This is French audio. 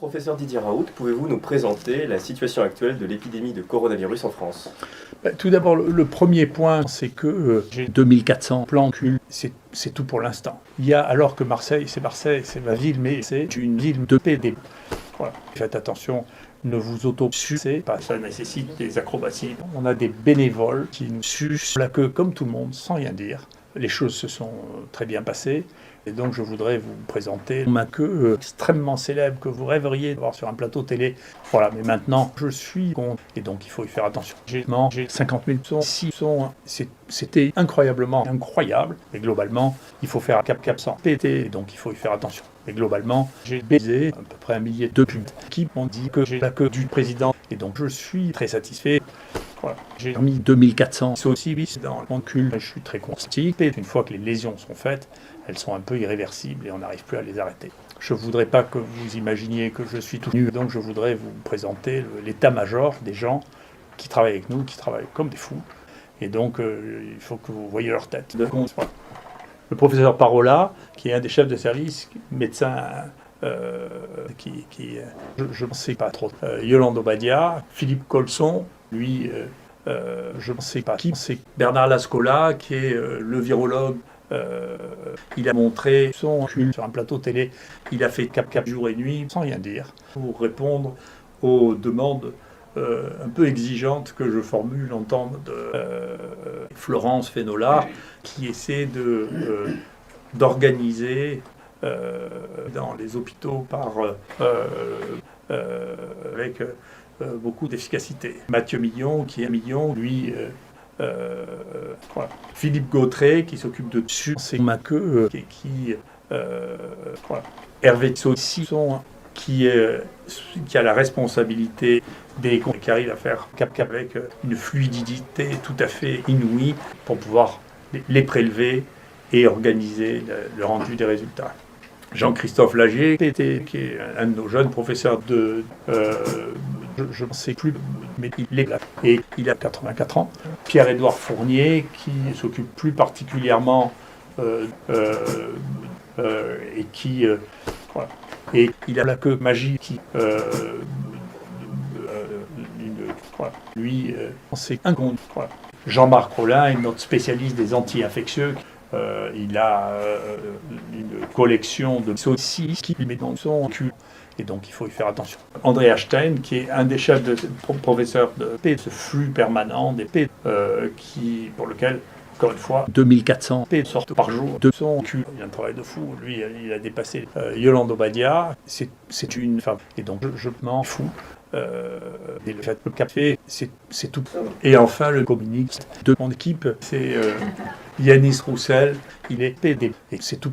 Professeur Didier Raoult, pouvez-vous nous présenter la situation actuelle de l'épidémie de coronavirus en France? Tout d'abord, le premier point, c'est que j'ai 2400 plans cul, c'est tout pour l'instant. Il y a, alors que Marseille, c'est ma ville, mais c'est une ville de PD. Voilà. Faites attention, ne vous auto-sucez pas, ça nécessite des acrobaties. On a des bénévoles qui nous sucent la queue comme tout le monde, sans rien dire. Les choses se sont très bien passées. Et donc je voudrais vous présenter ma queue extrêmement célèbre que vous rêveriez de voir sur un plateau télé. Voilà, mais maintenant je suis contre et donc il faut y faire attention. J'ai mangé 50 000 sons, 6 sons, c'était incroyablement incroyable. Et globalement, il faut faire un cap sans péter, et donc il faut y faire attention. Et globalement, j'ai baisé à peu près 1 millier de putes qui m'ont dit que j'ai la queue du président. Et donc je suis très satisfait. Voilà. J'ai mis 2400 saucisses dans le cul. Je suis très constipé. Une fois que les lésions sont faites, elles sont un peu irréversibles et on n'arrive plus à les arrêter. Je ne voudrais pas que vous imaginiez que je suis tout nu, donc je voudrais vous présenter l'état-major des gens qui travaillent avec nous, qui travaillent comme des fous. Et donc, il faut que vous voyiez leur tête. Le professeur Parola, qui est un des chefs de service, médecin, je ne sais pas trop. Yolande Obadia, Philippe Colson, lui, je ne sais pas qui. C'est Bernard Lascola, qui est le virologue. Il a montré son cul sur un plateau télé. Il a fait cap jour et nuit, sans rien dire, pour répondre aux demandes un peu exigeantes que je formule en temps de Florence Fénola, qui essaie d'organiser dans les hôpitaux avec beaucoup d'efficacité. Mathieu Millon, qui est Millon, lui... voilà. Philippe Gautret qui s'occupe de sucer ma queue voilà. Hervé Saucisson qui a la responsabilité des qui arrive à faire cap avec une fluidité tout à fait inouïe pour pouvoir les prélever et organiser le rendu des résultats. Jean-Christophe Lagier, qui est un de nos jeunes professeurs je ne sais plus, mais il est là. Et il a 84 ans. Pierre-Édouard Fournier, qui s'occupe plus particulièrement et qui... voilà. Et il a la queue magique voilà. Lui, c'est un compte. Voilà. Jean-Marc Rollin est notre spécialiste des anti-infectieux. Il a une collection de saucisses qu'il met dans son cul. Et donc il faut y faire attention. André Stein, qui est un des chefs de professeurs de P, ce flux permanent des P, pour lequel, encore une fois, 2400 P sortent par jour de son cul. Il y a un travail de fou. Lui, il a dépassé Yolande Obadia. C'est une femme. Et donc je m'en fous. Et le fait le café, c'est tout. Et enfin, le communiste de mon équipe, c'est Yanis Roussel. Il est PD. Et c'est tout.